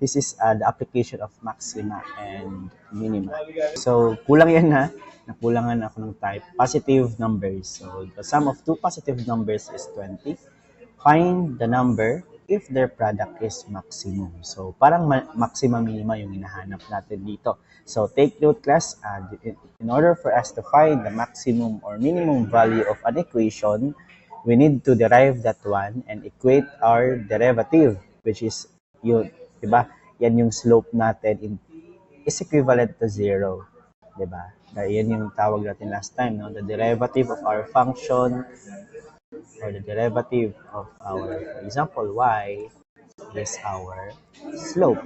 this is the application of maxima and minima. So, kulang yan ha. Nakulangan ako ng type. Positive numbers. So, the sum of two positive numbers is 20. Find the number if their product is maximum. So, parang maxima minima yung hinahanap natin dito. So, take note class, in order for us to find the maximum or minimum value of an equation, we need to derive that one and equate our derivative, which is yun, diba? Yan yung slope natin is equivalent to 0. Diba? Yan yung tawag natin last time, no? The derivative of our function or the derivative of our, for example, y is our slope.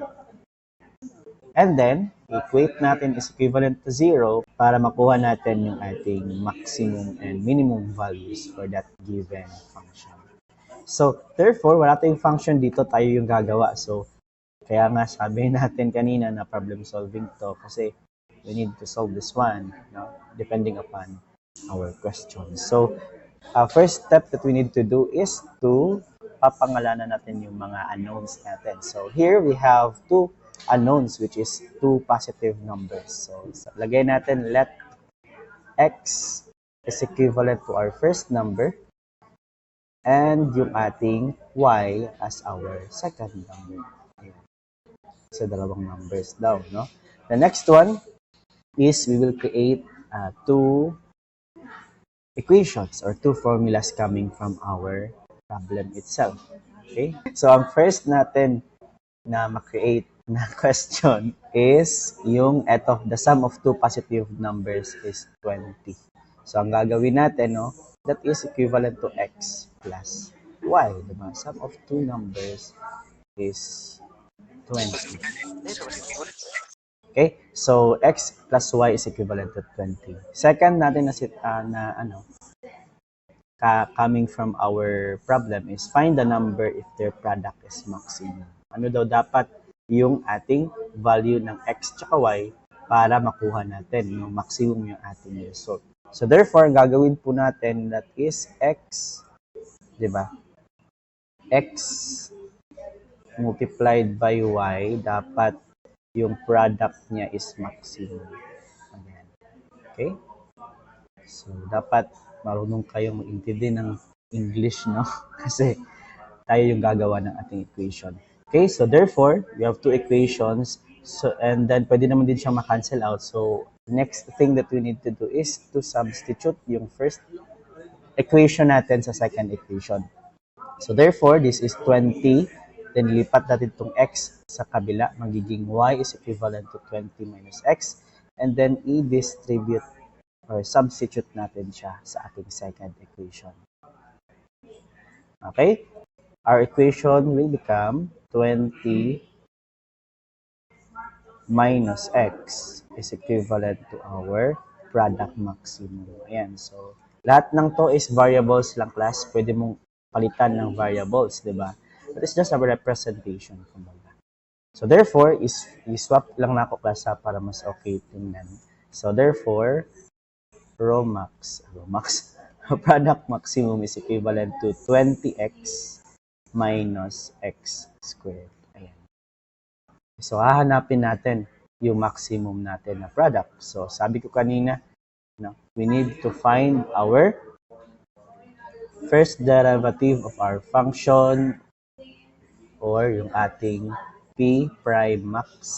And then, equate natin is equivalent to 0 para makuha natin yung ating maximum and minimum values for that given function. So, therefore, wala tayong function dito, tayo yung gagawa. So, kaya nga sabi natin kanina na problem solving to kasi we need to solve this one, no? Depending upon our questions. So, first step that we need to do is to papangalanan natin yung mga unknowns natin. So, here we have two unknowns, which is two positive numbers. So, lagay natin let x is equivalent to our first number and yung ating y as our second number. Ayan. So, dalawang numbers daw, no? The next one is we will create two equations or two formulas coming from our problem itself. Okay? So, ang first natin na ma-create na question is yung the sum of two positive numbers is 20. So, ang gagawin natin, no, that is equivalent to x plus y. Diba? Sum of two numbers is 20. Okay? So, x plus y is equivalent to 20. Second natin coming from our problem is find the number if their product is maximum. Ano daw dapat yung ating value ng x tsaka y para makuha natin yung maximum yung ating result. So, therefore, ang gagawin po natin that is x, di ba? X multiplied by y, dapat yung product niya is maximum. Ayan. Okay? So, dapat marunong kayong mag-intindi ng English, no? Kasi tayo yung gagawa ng ating equation. Okay, so therefore, we have two equations. So, and then, pwede naman din siyang ma-cancel out. So, next thing that we need to do is to substitute yung first equation natin sa second equation. So, therefore, this is 20. Then, lipat natin itong x sa kabila. Magiging y is equivalent to 20 minus x. And then, i-distribute or substitute natin siya sa ating second equation. Okay? Our equation will become 20 minus x is equivalent to our product maximum. Ayan. So, lahat ng to is variables lang, class. Pwede mong palitan ng variables, di ba? But it's just a representation. Kumbaga. So, therefore, i-swap lang na ako, class, para mas okay tingnan. So, therefore, product maximum is equivalent to 20x minus x squared. Ayan. So, hahanapin natin yung maximum natin na product. So, sabi ko kanina, no, we need to find our first derivative of our function or yung ating p prime max,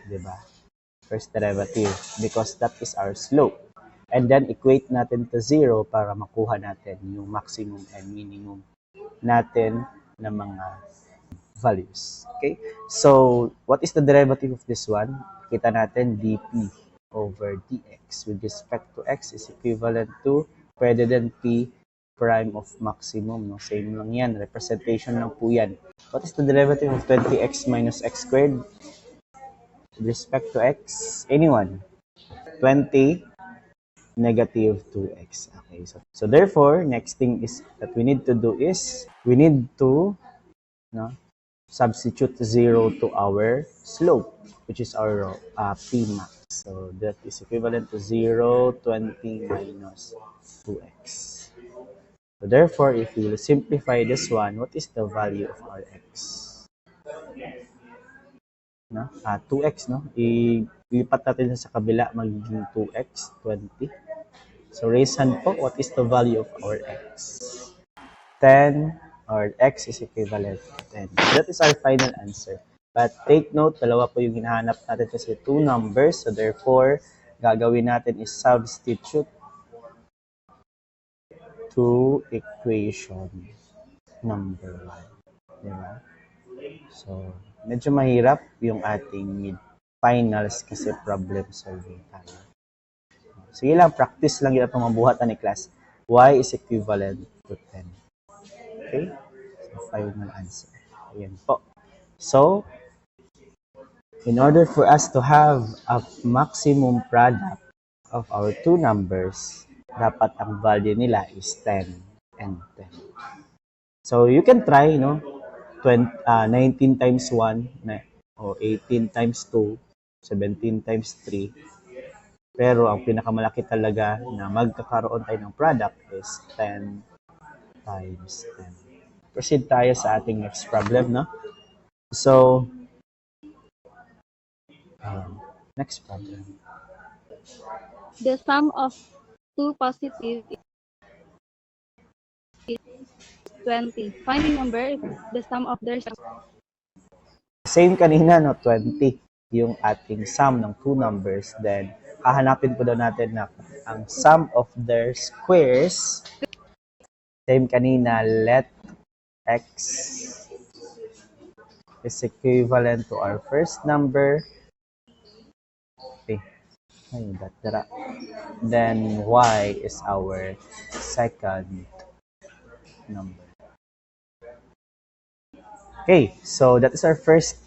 di ba? First derivative because that is our slope. And then, equate natin to 0 para makuha natin yung maximum and minimum natin na mga values. Okay? So, what is the derivative of this one? Kita natin dp over dx with respect to x is equivalent to pwede din p prime of maximum. No? Same lang yan. Representation lang po yan. What is the derivative of 20x minus x squared? With respect to x? Anyone? 20 negative 2x. Okay, so therefore, next thing is that we need to do is we need to substitute 0 to our slope, which is our p max. So that is equivalent to 0, 20 minus 2x. So therefore, if we will simplify this one, what is the value of our x? no? 2x, no? Ilipat natin sa kabila, magiging 2x, 20. So, raise hand po, what is the value of our x? 10, or x is equivalent to 10. That is our final answer. But take note, dalawa po yung hinahanap natin kasi two numbers. So, therefore, gagawin natin is substitute to equation number 1. Diba? So, medyo mahirap yung ating mid-finals kasi problem solving tayo. Sige lang, practice lang yun ang mabuhatan ni class. Y is equivalent to 10. Okay? So, final answer. Ayan po. So, in order for us to have a maximum product of our two numbers, dapat ang value nila is 10 and 10. So, you can try, 19 times 1 o 18 times 2, 17 times 3. Pero ang pinakamalaki talaga na magkakaroon tayo ng product is 10 times 10. Proceed tayo sa ating next problem, no? So, next problem. The sum of two positive is 20. Find the number if the sum of their Same kanina, no? 20 yung ating sum ng two numbers. Then, hahanapin po daw natin na ang sum of their squares. Same kanina, let x is equivalent to our first number. Okay. Then y is our second number. Okay, so that is our first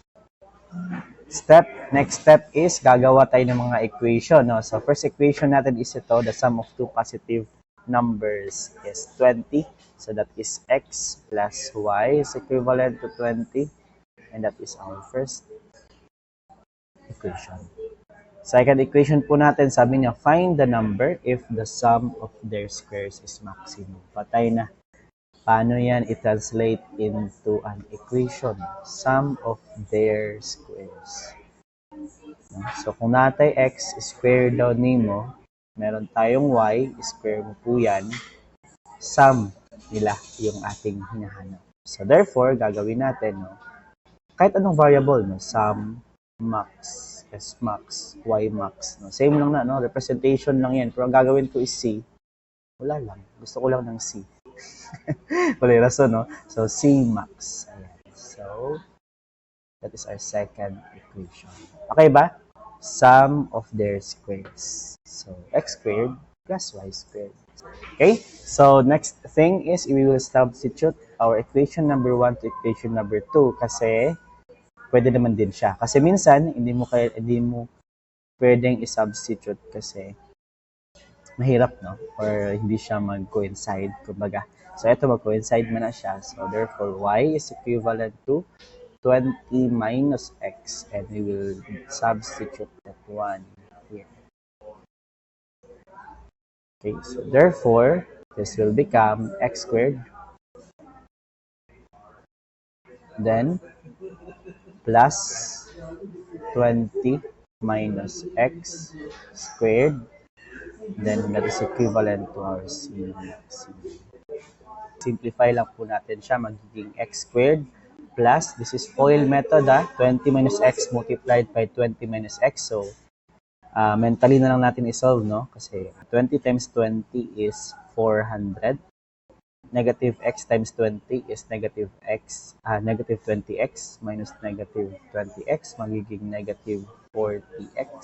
step. Next step is gagawa tayo ng mga equation. No? So first equation natin is ito, the sum of two positive numbers is 20. So that is x plus y is equivalent to 20. And that is our first equation. Second equation po natin, sabi niya, find the number if the sum of their squares is maximum. Patay na. Paano yan i-translate into an equation? Sum of their squares. So, kung natay x, square daw nimo, meron tayong y, square mo po yan, sum nila yung ating hinahanap. So, therefore, gagawin natin, kahit anong variable, sum, max, S max, Y max. Same lang na, representation lang yan. Pero ang gagawin ko is C. Wala lang. Gusto ko lang ng C. Wala yung rason, no? So, C max. Ayan. So, that is our second equation. Okay ba? Sum of their squares. So, x squared plus y squared. Okay? So, next thing is we will substitute our equation number 1 to equation number 2 kasi pwede naman din siya. Kasi minsan, hindi mo pwedeng i-substitute kasi mahirap, no? Or hindi siya mag-coincide, kumbaga. So, ito mag-coincide man na siya. So, therefore, y is equivalent to 20 minus x. And we will substitute that one here. Okay, so therefore, this will become x squared. Then, plus 20 minus x squared, then that is equivalent to our C maximum. Simplify lang po natin siya, magiging x squared plus, this is FOIL method, 20 minus x multiplied by 20 minus x. So, mentally na lang natin isolve, no? Kasi 20 times 20 is 400. Negative x times 20 is negative 20x minus negative 20x, magiging negative 40x.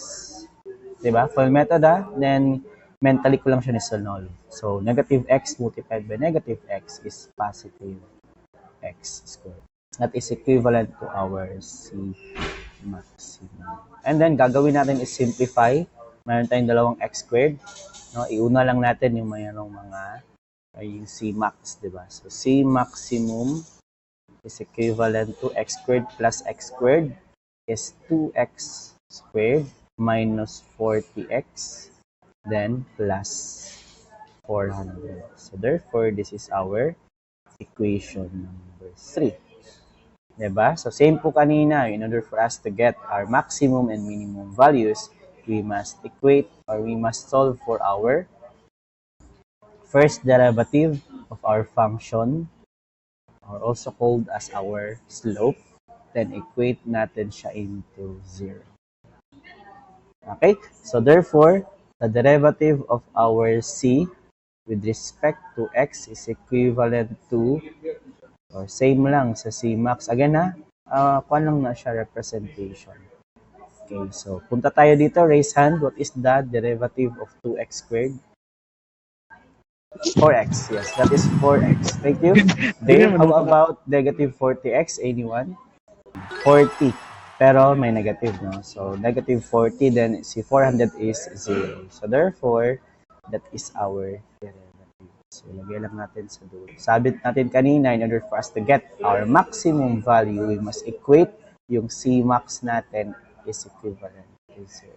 Diba? Full method, then mentally ko lang siya ni-solve. So, negative x multiplied by negative x is positive x squared. That is equivalent to our C maximum. And then, gagawin natin is simplify. Mayroon tayong dalawang x squared. No? Iuna lang natin yung mayroong mga yung C max, diba? So, C maximum is equivalent to x squared plus x squared is 2x squared minus 40x, then plus 400. So, therefore, this is our equation number 3. Diba? So, same po kanina. In order for us to get our maximum and minimum values, we must equate or we must solve for our first derivative of our function, or also called as our slope. Then, equate natin siya into 0. Okay? So, therefore, the derivative of our c with respect to x is equivalent to, or same lang sa c max. Again ha, kuha lang na siya representation. Okay, so punta tayo dito, raise hand. What is the derivative of 2x squared? 4x, yes, that is 4x. Thank you. Then, how about negative 40x? Anyone? 40. Pero may negative, no? So, negative 40, then si 400 is 0. So, therefore, that is our derivative. So, lagay lang natin sa dulo. Sabit natin kanina, in order for us to get our maximum value, we must equate yung C max natin is equivalent to 0.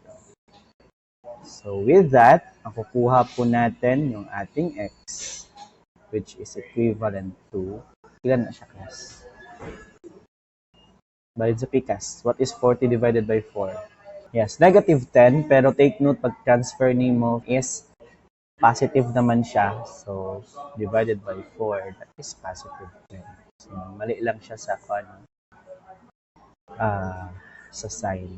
So, with that, ang kukuha po natin yung ating x, which is equivalent to, ilan na siya, class? Balik sa PCAS. What is 40 divided by 4? Yes, negative 10. Pero take note, pag transfer mo is positive naman siya. So, divided by 4, that is positive 10. So, mali lang siya sa sa sign.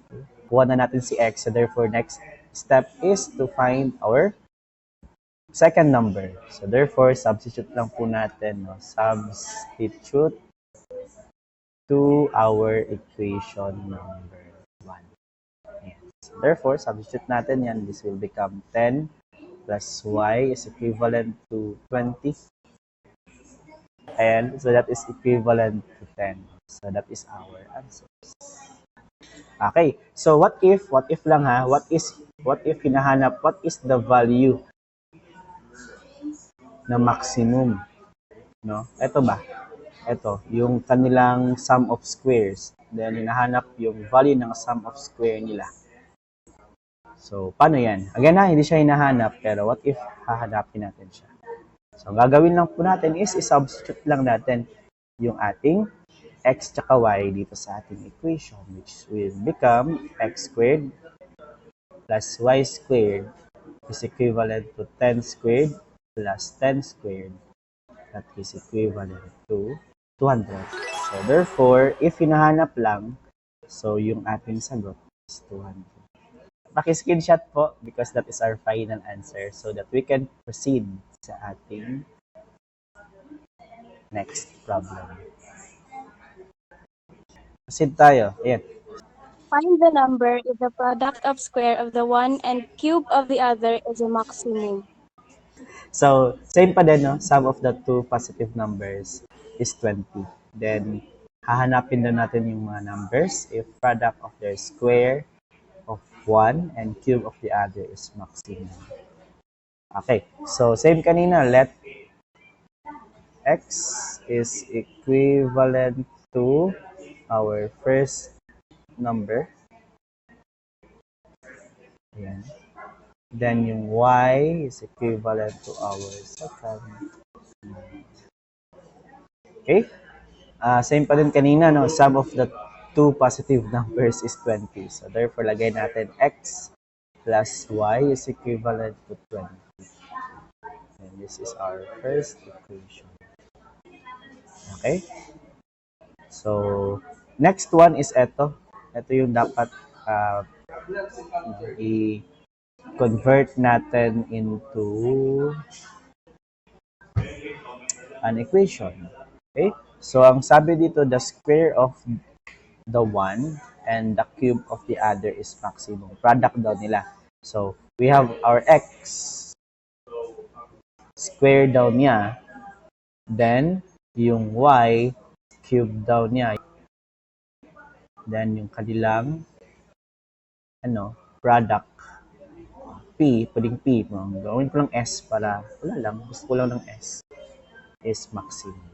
Okay. Kuha na natin si x. So, therefore, next step is to find our second number. So, therefore, substitute lang po natin. No? Substitute to our equation number 1. Yes. Therefore, substitute natin yan. This will become 10 plus y is equivalent to 20. And so that is equivalent to 10. So that is our answers. Okay. So what if lang ha, what if hinahanap, what is the value na maximum? No? Ito ba? Ito, yung kanilang sum of squares. Then, hinahanap yung value ng sum of square nila. So, paano yan? Again na, hindi siya hinahanap, pero what if hahanapin natin siya? So, ang gagawin lang po natin is i-substitute lang natin yung ating x tsaka y dito sa ating equation, which will become x squared plus y squared is equivalent to 10 squared plus 10 squared. That is equivalent to 200. So, therefore, if hinahanap lang, so yung ating sagot is 200. Paki-screenshot po because that is our final answer so that we can proceed sa ating next problem. Proceed tayo. Ayan. Find the number if the product of square of the one and cube of the other is a maximum. So, same pa din, no? Sum of the two positive numbers is 20. Then, hahanapin na natin yung mga numbers if product of their square of one and cube of the other is maximum. Okay, so same kanina, let x is equivalent to our first number. Ayan. Then yung y is equivalent to our second number. Okay? Same pa din kanina, no? Sum of the two positive numbers is 20. So, therefore, lagay natin x plus y is equivalent to 20. And this is our first equation. Okay? So, next one is ito. Ito yung dapat i-convert natin into an equation. Okay? So, ang sabi dito, the square of the one and the cube of the other is maximum. Product daw nila. So, we have our x. Square daw niya. Then, yung y, cube daw niya. Then, yung kanilang product. P, pwedeng P. Gawin ko lang S para, wala lang, gusto ko lang ng S. Is maximum.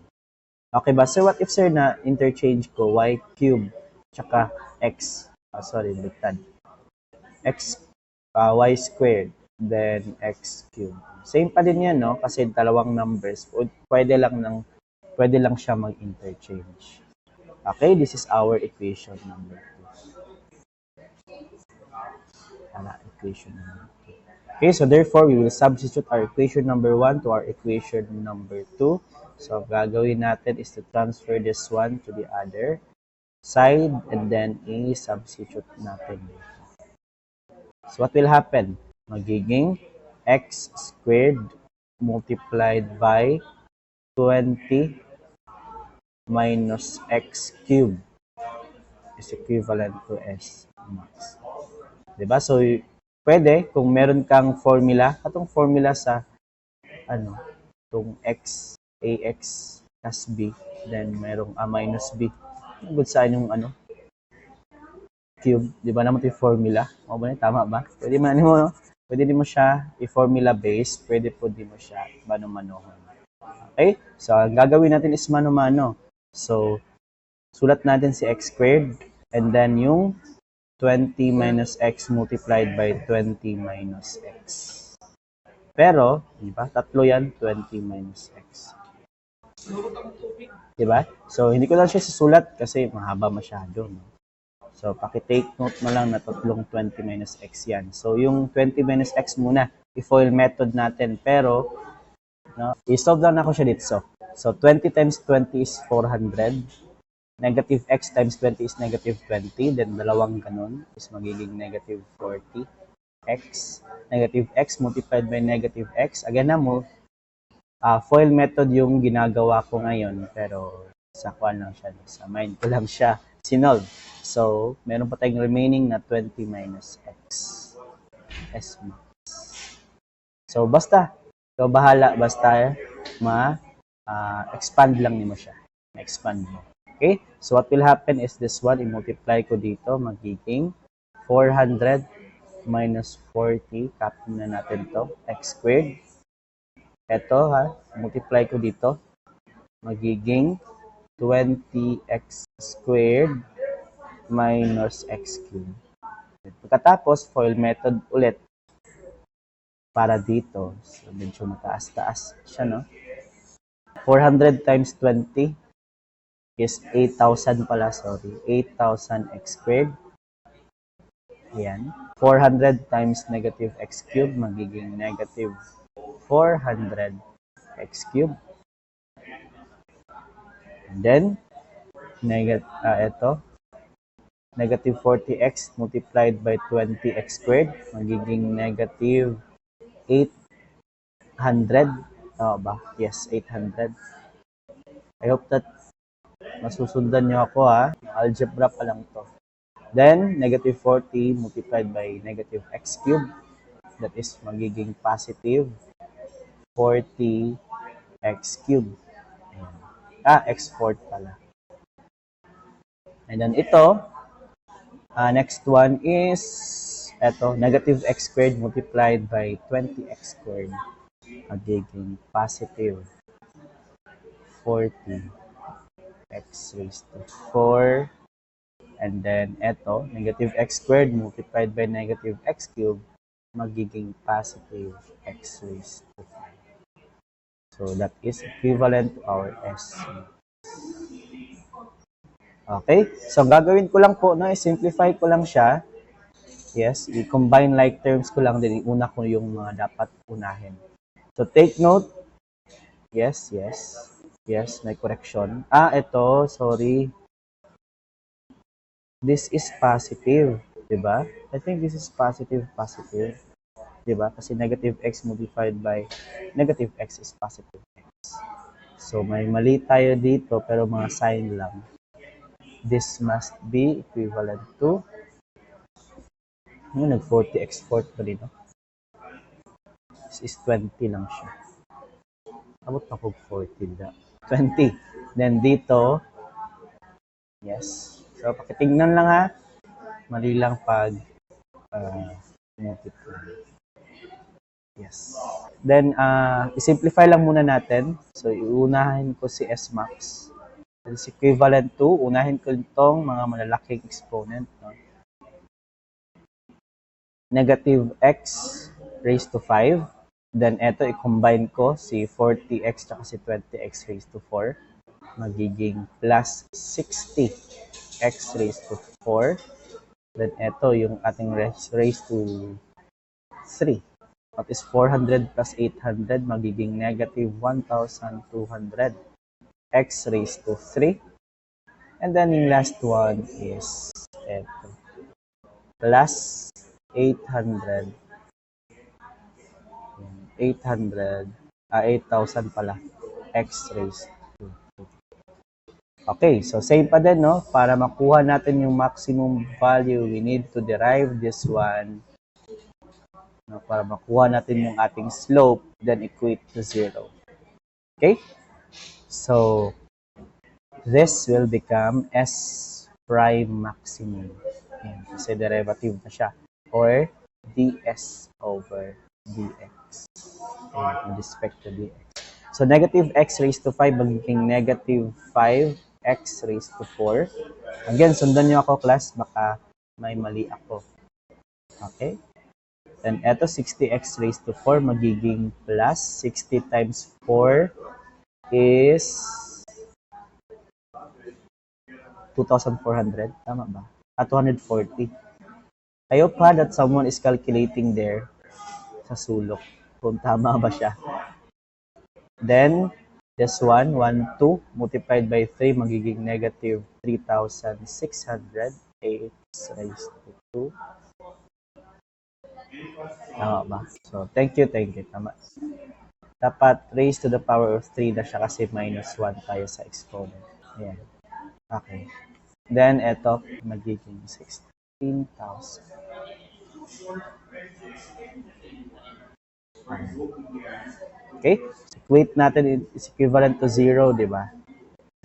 Okay ba? So, what if, sir, na interchange ko y cube tsaka x, sorry, baliktad. Y squared, then x cube. Same pa din yan, no? Kasi dalawang numbers, pwede lang siya mag-interchange. Okay, this is our equation number 2. Equation number 2. Okay, so therefore, we will substitute our equation number 1 to our equation number 2. So, gagawin natin is to transfer this one to the other side and then i-substitute natin dito. So, what will happen? Magiging x squared multiplied by 20 minus x cubed is equivalent to S max. Diba? So, pwede, kung meron kang formula, atong formula sa, itong x, ax plus b, then merong a minus b. Good saan yung, cube. Diba naman ito yung formula? O ba tama ba? Pwede mo siya i-formula base, pwede po di mo siya mano-manohan. Okay? So, ang gagawin natin is mano-mano. So, sulat natin si x squared, and then yung 20 minus x multiplied by 20 minus x. Pero, di ba? Tatlo yan, 20 minus x. Di ba? So, hindi ko lang siya susulat kasi mahaba masyado. No? So, paki-take note mo lang na tatlong 20 minus x yan. So, yung 20 minus x muna, i-FOIL method natin. Pero, i-solve lang ako siya dito. So, 20 times 20 is 400. Negative x times 20 is negative 20. Then, dalawang ganun is magiging negative 40. Negative x multiplied by negative x. Again na mo, FOIL method yung ginagawa ko ngayon. Pero, sa kuan lang siya. Sa mind ko lang siya sinolve. So, meron pa tayong remaining na 20 minus x. S max. So, basta. So, bahala. Basta expand lang mo siya. Expand mo. Okay? So, what will happen is this one, i-multiply ko dito, magiging 400 minus 40. Copy na natin to. X squared. Ito, multiply ko dito. Magiging 20x squared minus x cubed. Pagkatapos, FOIL method ulit para dito. So, medyo mataas-taas siya, no? 400 times 20 is 8,000 pala, sorry. 8,000 x squared. Ayan. 400 times negative x cubed, magiging negative 400 x cubed. And then, ito, negative 40x multiplied by 20x squared, magiging negative 800. Ba? Yes, 800. I hope that masusundan nyo ako, Algebra pa lang to. Then, negative 40 multiplied by negative x cubed. That is magiging positive 40x cubed. X4 pala. And then ito, next one is negative x squared multiplied by 20x squared. Magiging positive 40x raised to 4. And then ito, negative x squared multiplied by negative x cubed, magiging positive x raised to 5. So that is equivalent to our S. Okay? So gagawin ko lang po, i-simplify ko lang siya. Yes, i-combine like terms ko lang din. Iuna ko yung mga dapat unahin. So take note. Yes, may correction. Ito, sorry. This is positive, diba? I think this is positive. Diba? Kasi negative x multiplied by negative x is positive x. So, may mali tayo dito, pero mga sign lang. This must be equivalent to nag-40x fourth pa dito. This is 20 lang siya. Abot pa po 40 na. 20. Then dito, yes. So, pakitignan lang mali lang pag multiply. Yes. Then, i-simplify lang muna natin. So, iunahin ko si S max. That is equivalent to, unahin ko itong mga malalaking exponent. No? Negative x raised to 5. Then, ito, i-combine ko si 40x tsaka si 20x raised to 4. magiging plus 60 x raised to 4. Then ito yung ating raised to 3. That is 400 plus 800 magiging negative 1,200 x raised to 3. And then yung last one is ito. Plus 800. 8,000 pala. X raised to 2. Okay, so same pa din, no? Para makuha natin yung maximum value, we need to derive this one. No? Para makuha natin yung ating slope, then equate to 0. Okay? So, this will become S prime maximum. Ayan, kasi derivative na siya. Or ds over dx. Ayan, with respect to dx. So, negative x raised to 5 magiging negative 5x raised to 4. Again, sundan nyo ako, class. Baka may mali ako. Okay? Then, eto 60x raised to 4 magiging plus 60 times 4 is 2,400. Tama ba? 240. I hope that someone is calculating there sa sulok kung tama ba siya. Then, this one, 1, 2, multiplied by 3, magiging negative 3,600 x raised to 2. Tama ba? So, thank you. Tama. Dapat raised to the power of 3 na siya kasi minus 1 tayo sa exponent. Ayan. Okay. Then, eto, magiging 16,000. Okay? Equate natin is equivalent to 0, di ba?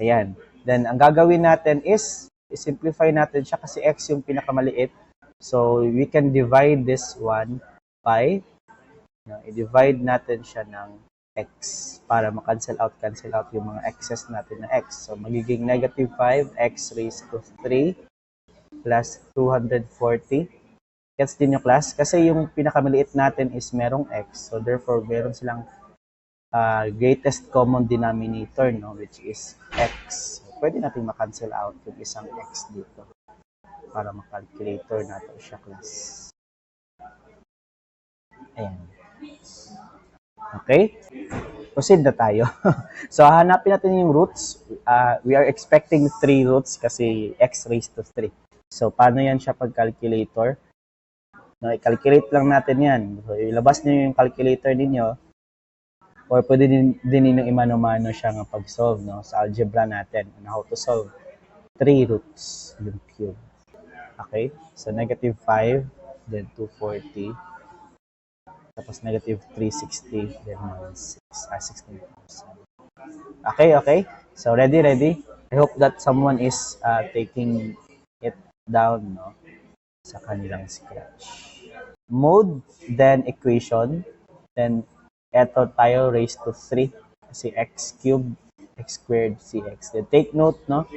Ayan. Then, ang gagawin natin is, simplify natin siya kasi x yung pinakamaliit. So, we can divide this one by, i-divide natin siya ng x para ma-cancel out yung mga excess natin na x. So, magiging negative 5x raised to 3 plus 240. Gets din yung class? Kasi yung pinakamaliit natin is merong x. So, therefore, meron silang greatest common denominator, no, which is x. So, pwede natin ma-cancel out yung isang x dito para ma-calculator natin siya, class. Ayan. Okay? Proceed na tayo. So, hanapin natin yung roots. We are expecting 3 roots kasi x raised to 3. So, paano yan siya pag-calculator? No, i-calculate lang natin yan. So, ilabas niyo yung calculator ninyo or pwede din ninyong imano-mano siya ng pag-solve, no, sa algebra natin on how to solve 3 roots yung cube. Okay? So, negative 5, then 240, tapos negative 360, then 16,000. Okay? So, ready? I hope that someone is taking it down, no, sa kanilang scratch. Mode, then equation, then eto tayo raised to 3 kasi x cubed, x squared, cx. Then take note, no,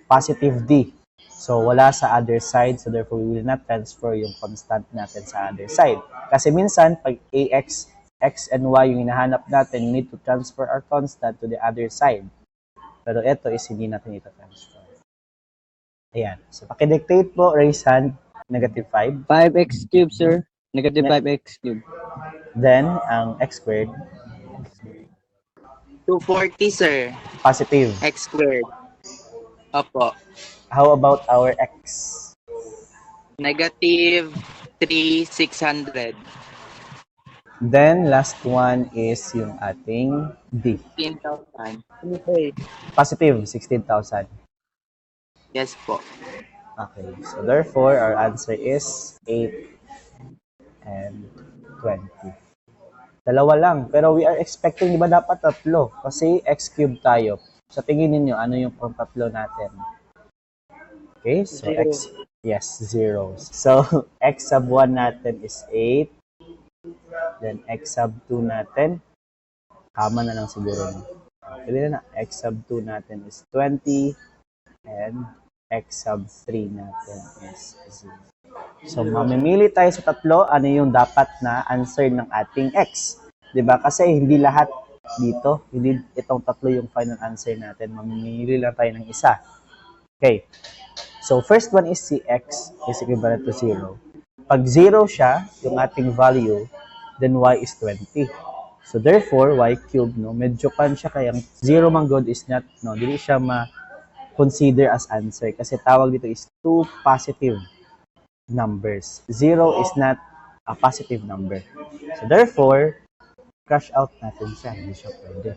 positive d. So, wala sa other side. So, therefore, we will not transfer yung constant natin sa other side. Kasi minsan, pag ax, x and y yung hinahanap natin, we need to transfer our constant to the other side. Pero ito is hindi natin ito transfer. Ayan. So, pakidictate po, raise hand, negative 5. 5x cubed, sir. Negative 5x cubed. Then, ang x squared, 240, sir. positive. X squared. Opo. How about our x? Negative 3,600. Then, last one is yung ating d. 15,000. Okay. Positive, 16,000. Yes po. Okay, so therefore, our answer is 8 and 20. Dalawa lang, pero we are expecting, di ba dapat tatlo? Kasi x cube tayo. So, tingin niyo ano yung pang tatlo natin? Okay, so Zero. x, yes, 0. So, x sub 1 natin is 8. Then, x sub 2 natin, kama na lang siguro. Pwede na, x sub 2 natin is 20. And x sub 3 natin is 0. So, mamimili tayo sa tatlo, ano yung dapat na answer ng ating x. Diba? Kasi hindi lahat dito. Hindi itong tatlo yung final answer natin. Mamimili lang tayo ng isa. Okay. So, first one is si x is equivalent to 0. Pag 0 siya, yung ating value, then y is 20. So, therefore, y cubed, no, medyo pan siya kaya 0 man god is not, no, dili siya ma-consider as answer kasi tawag dito is two positive numbers. 0 is not a positive number. So, therefore, crush out natin siya. Hindi siya pwede.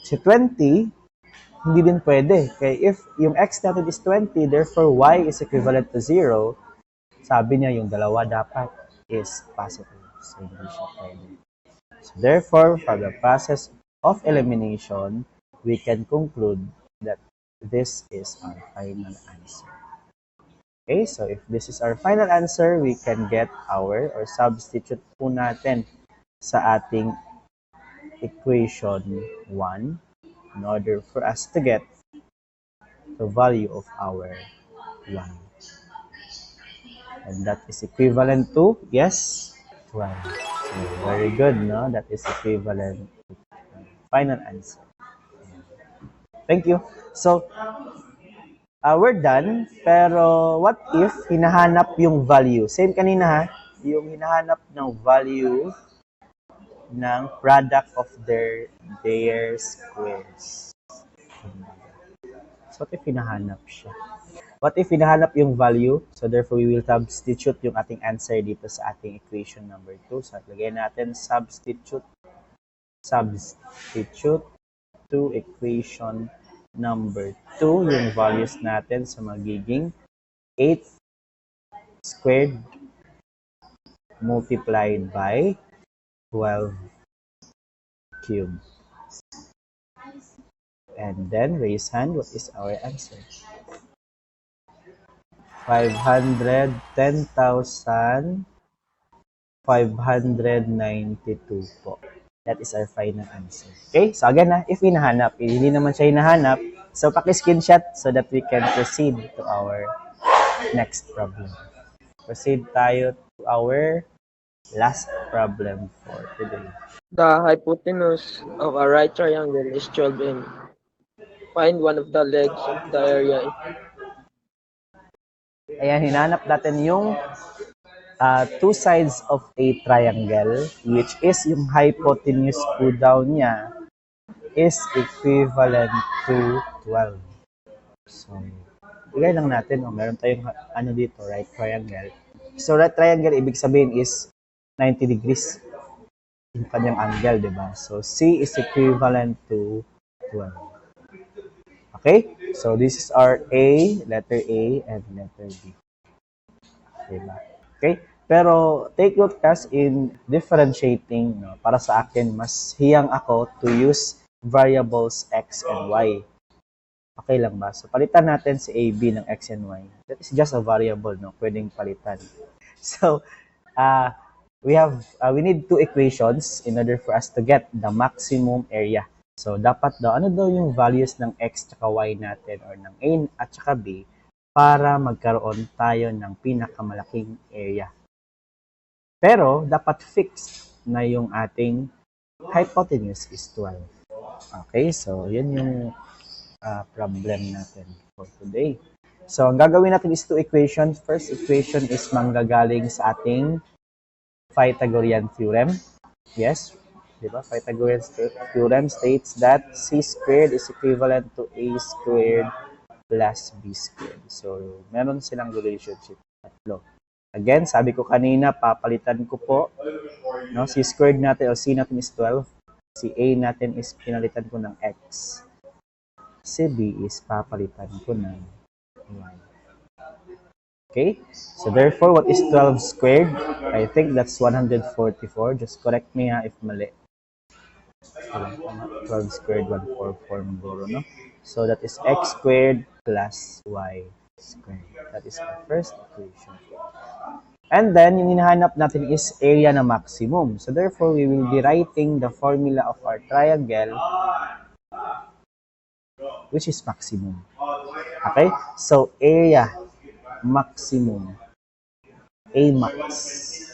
Si 20, hindi din pwede. Kaya if yung x natin is 20, therefore y is equivalent to 0, sabi niya yung dalawa dapat is positive. So, hindi siya pwede. So, therefore, for the process of elimination, we can conclude that this is our final answer. Okay, so if this is our final answer, we can get our, or substitute po natin sa ating equation 1 in order for us to get the value of our y. And that is equivalent to, yes, 12. So, very good, no? That is equivalent to final answer. Thank you. So, we're done. Pero, what if hinahanap yung value? Same kanina ha, yung hinahanap ng value ng product of their squares. So, what if hinahanap siya? What if hinahanap yung value? So, therefore, we will substitute yung ating answer dito sa ating equation number 2. So, lagyan natin substitute to equation number 2 yung values natin sa magiging 8 squared multiplied by 12 cubed. And then, raise hand, what is our answer? 510,592 po. That is our final answer. Okay? So again, if hinahanap, hindi naman siya hinahanap, so paki-screenshot so that we can proceed to our next problem. Proceed tayo to our last problem for today. The hypotenuse of a right triangle is 12 mm. Find one of the legs of the area. Ayan, hinanap natin yung two sides of a triangle, which is yung hypotenuse po daw niya is equivalent to 12. So, bigay lang natin, meron tayong ano dito, right triangle. So, right triangle, ibig sabihin is 90 degrees yung kanyang angle, di ba? So, C is equivalent to 12. Okay? So, this is our A, letter A, and letter B. Diba? Okay? Pero, take note guys in differentiating, no? Para sa akin, mas hiyang ako to use variables X and Y. Okay lang ba? So, palitan natin si A, B ng X and Y. That is just a variable, no? Pwedeng palitan. So, we need two equations in order for us to get the maximum area. So, dapat daw, ano daw yung values ng X at Y natin or ng A at saka B para magkaroon tayo ng pinakamalaking area. Pero, dapat fixed na yung ating hypotenuse is 12. Okay, so yun yung problem natin for today. So, ang gagawin natin is two equations. First equation is manggagaling sa ating Pythagorean theorem. Yes, di ba? Pythagorean theorem states that C squared is equivalent to A squared plus B squared. So, meron silang relationship. Tatlo. Again, sabi ko kanina, papalitan ko po. No? C squared natin o C natin is 12. Si A natin is pinalitan ko ng X. Si B is papalitan ko ng Y. Okay? So, therefore, what is 12 squared? I think that's 144. Just correct me if mali. 12 squared, 144 siguro, no? So, that is X squared plus Y squared. That is our first equation. And then, yung hinahanap natin is area na maximum. So, therefore, we will be writing the formula of our triangle, which is maximum. Okay? So, area maximum, A max,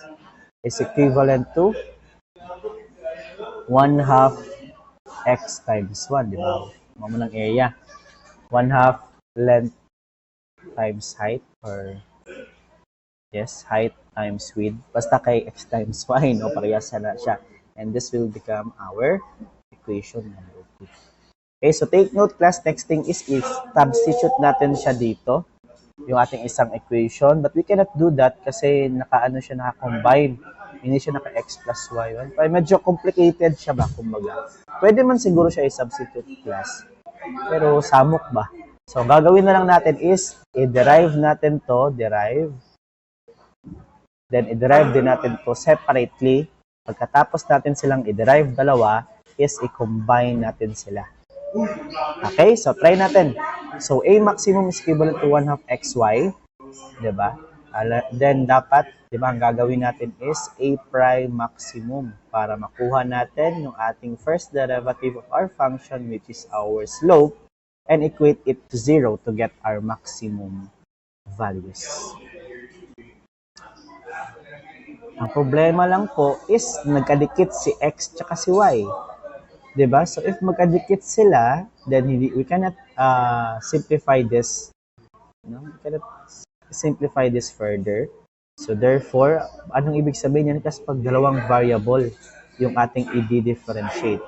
is equivalent to 1/2 x times 1, di ba? Mamo ng area. 1/2 length times height, or yes, height times width. Basta kay x times y, no? Parehas na siya. And this will become our equation number 2. Okay, so take note, class, texting is if substitute natin siya dito, yung ating isang equation. But we cannot do that kasi naka-combine. Hindi siya naka-x plus y1. Medyo complicated siya ba, kumbaga. Pwede man siguro siya i-substitute, class. Pero samok ba? So, gagawin na lang natin is, i-derive natin to, derive. Then, i-derive din natin to separately. Pagkatapos natin silang i-derive dalawa, is i-combine natin sila. Okay, so try natin. So, A maximum is equivalent to 1/2 xy. Diba? Then, dapat, diba, ang gagawin natin is A prime maximum para makuha natin yung ating first derivative of our function, which is our slope, and equate it to 0 to get our maximum values. Ang problema lang po is nagkadikit si x tsaka si y. Diba? So, if magkadikit sila, then we cannot simplify this. No? We cannot simplify this further. So, therefore, anong ibig sabihin yan? Kasi pag dalawang variable yung ating i-differentiate.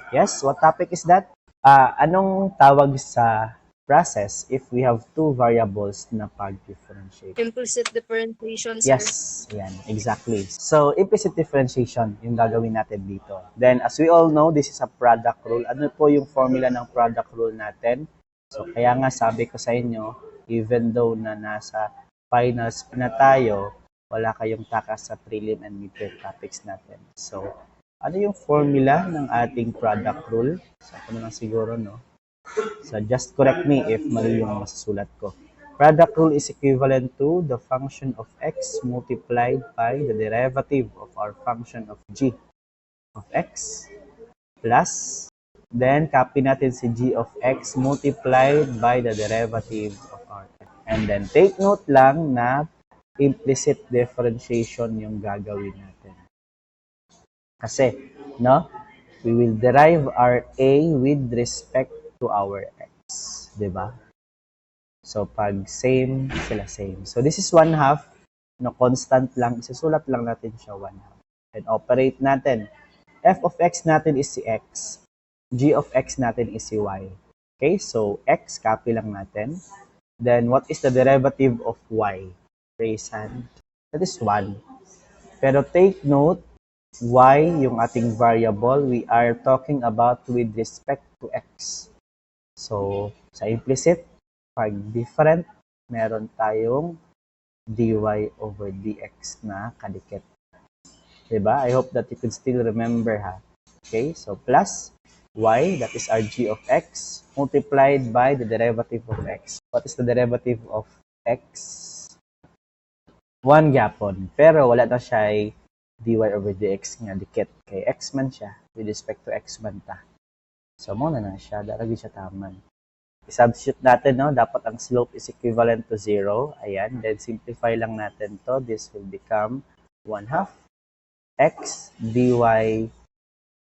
Yes? What topic is that? Anong tawag sa process if we have two variables na pag-differentiate? Implicit differentiation, sir. Yes, yan, exactly. So, implicit differentiation yung gagawin natin dito. Then, as we all know, this is a product rule. Ano po yung formula ng product rule natin? So, kaya nga sabi ko sa inyo, even though na nasa finals na tayo, wala kayong takas sa prelim and midterm topics natin. So, ano yung formula ng ating product rule? So, ako na lang siguro, no? So, just correct me if mali yung masusulat ko. Product rule is equivalent to the function of x multiplied by the derivative of our function of g of x plus, then copy natin si g of x multiplied by the derivative of our f. And then take note lang na implicit differentiation yung gagawin natin. Kasi, no, we will derive our a with respect to our x. Diba? So, pag same, sila same. So, this is 1/2. No, constant lang. Isusulat lang natin siya 1/2. And operate natin. F of x natin is si x. G of x natin is si y. Okay? So, x, copy lang natin. Then, what is the derivative of y? Raise hand. That is 1. Pero take note, y, yung ating variable, we are talking about with respect to x. So, sa implicit, pag different, meron tayong dy over dx na kadikit. Diba? I hope that you could still remember, ha? Okay, so plus y, that is our g of x, multiplied by the derivative of x. What is the derivative of x? 1 gyapon. Pero wala na siya ay dy over dx nga dikit. Kay x man siya, with respect to x man ta. So, muna na siya. Daragi siya taman. I-substitute natin, no? Dapat ang slope is equivalent to 0. Ayan. Then, simplify lang natin to. This will become 1/2 x dy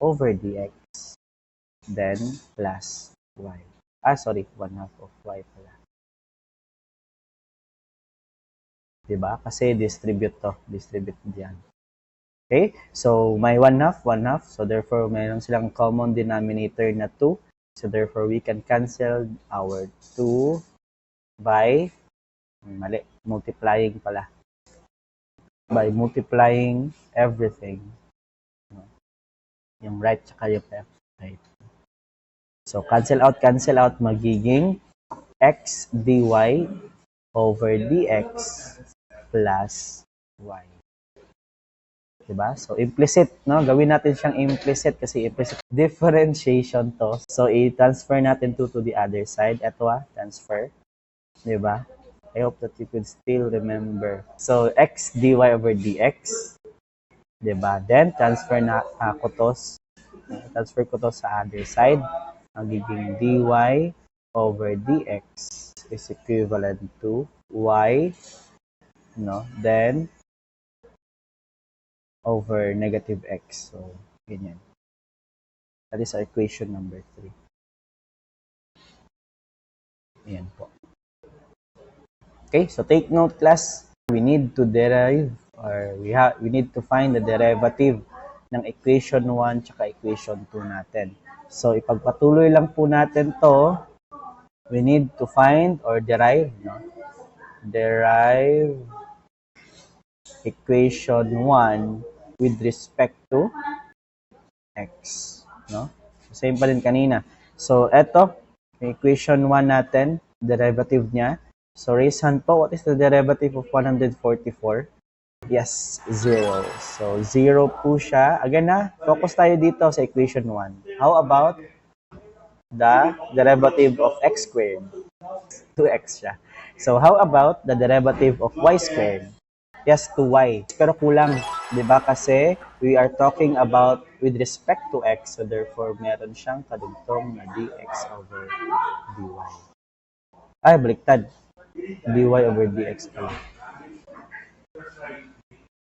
over dx. Then, plus y. Sorry. 1/2 of y pala. Diba? Kasi distribute to. Distribute diyan. Okay? So, may 1/2, 1/2. So, therefore, mayroon silang common denominator na 2. So, therefore, we can cancel our 2 by, mali, multiplying pala. By multiplying everything. Yung right tsaka yung left. Right. So, cancel out, magiging x dy over dx plus y. Diba? So, implicit, no? Gawin natin siyang implicit kasi implicit differentiation to. So, i-transfer natin to the other side. Ito, transfer. Diba? I hope that you could still remember. So, x dy over dx. Diba? Then, transfer ko to sa other side. Magiging dy over dx is equivalent to y, no? Then, over negative x. So, ganyan. That is our equation number 3. Ayan po. Okay, so take note class, we need to derive or we need to find the derivative ng equation 1 tsaka equation 2 natin. So ipagpatuloy lang po natin to. We need to find or derive, no? Derive equation 1 with respect to x, no? So, same pa din kanina. So eto, equation 1 natin, derivative niya. So raise hand po, what is the derivative of 144? Yes, 0. So 0 po siya. Again na, focus tayo dito sa equation 1. How about the derivative of x squared? 2x siya. So how about the derivative of y squared? Yes, 2y. Pero kulang, di ba? Kasi we are talking about with respect to x. So therefore, meron siyang kadugtong na dx over dy. Ay, baliktad. dy over dx pala.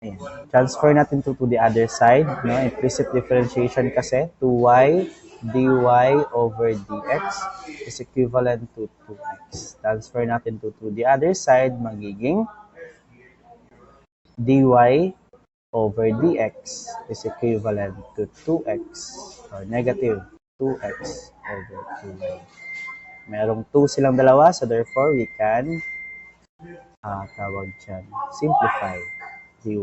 Ayan. Transfer natin to the other side. No? Implicit differentiation kasi. 2y dy over dx is equivalent to 2x. Transfer natin to the other side. Magiging dy over dx is equivalent to 2x or negative 2x over 2y. Merong 2 silang dalawa, so therefore we can tawag dyan, simplify. dy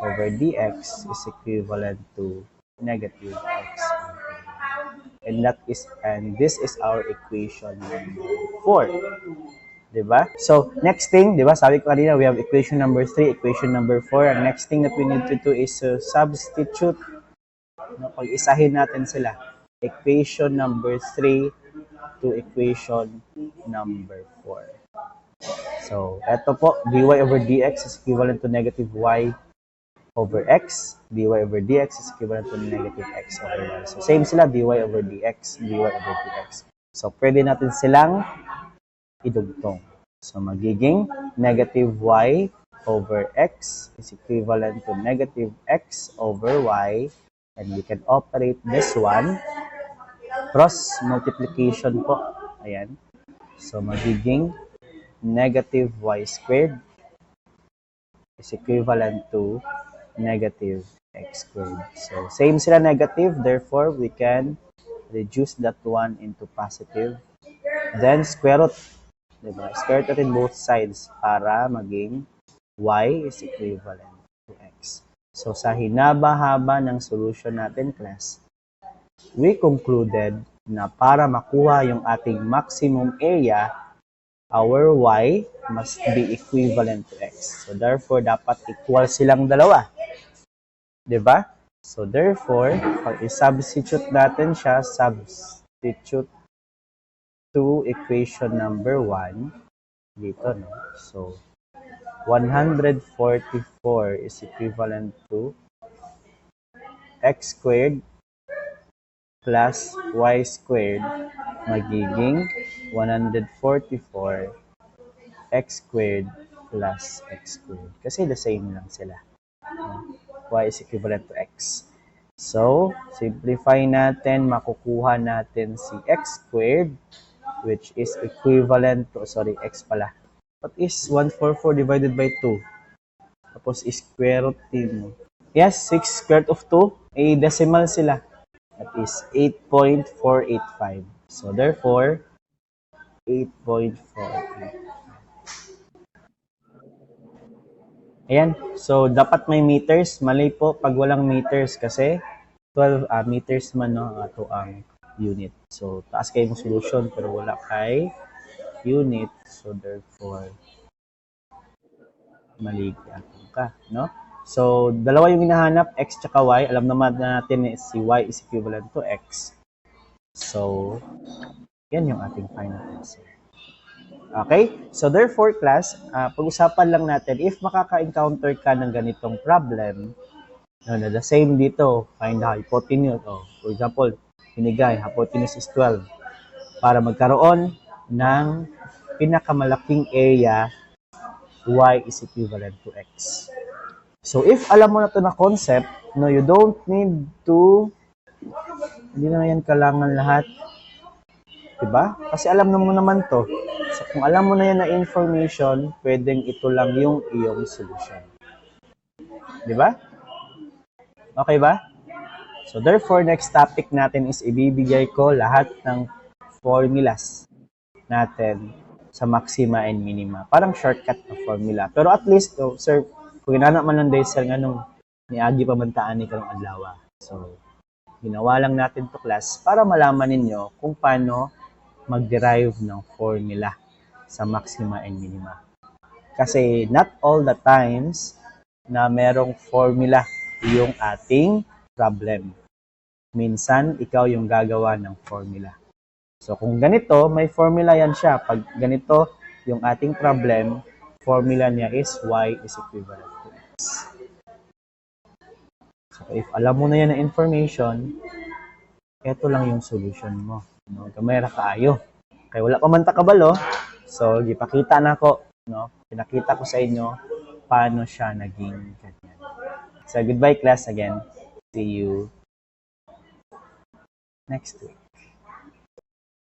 over dx is equivalent to negative x over y. And this is our equation number 4. Diba? So, next thing, diba, sabi ko kanina, we have equation number 3, equation number 4. And next thing that we need to do is substitute. No, pag-isahin natin sila. Equation number 3 to equation number 4. So, eto po, dy over dx is equivalent to negative y over x. dy over dx is equivalent to negative x over y. So, same sila, dy over dx, dy over dx. So, pwede natin silang idugtong. So, magiging negative y over x is equivalent to negative x over y. And we can operate this one cross multiplication po. Ayan. So, magiging negative y squared is equivalent to negative x squared. So, same sila negative. Therefore, we can reduce that one into positive. Then, square root. Diba? Square root in both sides para maging y is equivalent to x. So, sa hinaba-haba ng solution natin, class, we concluded na para makuha yung ating maximum area, our y must be equivalent to x. So, therefore, dapat equal silang dalawa. Diba? So, therefore, pag i-substitute natin siya, substitute to equation number 1, dito, no? So, 144 is equivalent to x squared plus y squared magiging 144 x squared plus x squared. Kasi the same lang sila. Y is equivalent to x. So, simplify natin, makukuha natin si x squared which is equivalent to, x pala. What is 144 divided by 2? Tapos square root din. Yes, 6 square root of 2. Decimal sila. That is 8.485. So, therefore, 8.485. Ayan. So, dapat may meters. Mali po pag walang meters kasi 12 meters man, no? Ito ang unit. So, taas kayong solution pero wala kay unit. So, therefore, mali ka, no? So, dalawa yung hinahanap, x tsaka y. Alam naman natin na si y is equivalent to x. So, yan yung ating final answer. Okay? So, therefore, class, pag-usapan lang natin, if makaka-encounter ka ng ganitong problem, no, the same dito, find the hypotenuse. For example, binigay, hypotenuse is 12. Para magkaroon ng pinakamalaking area, y is equivalent to x. So, if alam mo na ito na concept, no, you don't need to Hindi na yan kailangan lahat. Diba? Kasi alam mo naman to. So, kung alam mo na yan na information, pwedeng ito lang yung iyong solution. Diba? Okay ba? So, therefore, next topic natin is ibibigay ko lahat ng formulas natin sa maxima and minima. Parang shortcut na formula. Pero at least, sir, kung inana man lang dahil sir nga nung niagi pamantaan ni karong adlaw. So, ginawa lang natin to class para malaman ninyo kung paano mag-derive ng formula sa maxima and minima. Kasi not all the times na merong formula yung ating problem. Minsan, ikaw yung gagawa ng formula. So, kung ganito, may formula yan siya. Pag ganito yung ating problem, formula niya is y is equivalent to x. So, if alam mo na yan na information, ito lang yung solution mo. No? Gamay ra kaayo. Kaya wala pa man takabalo, so gipakita na ko, no? Pinakita ko sa inyo paano siya naging ganyan. So, goodbye class again. See you next week.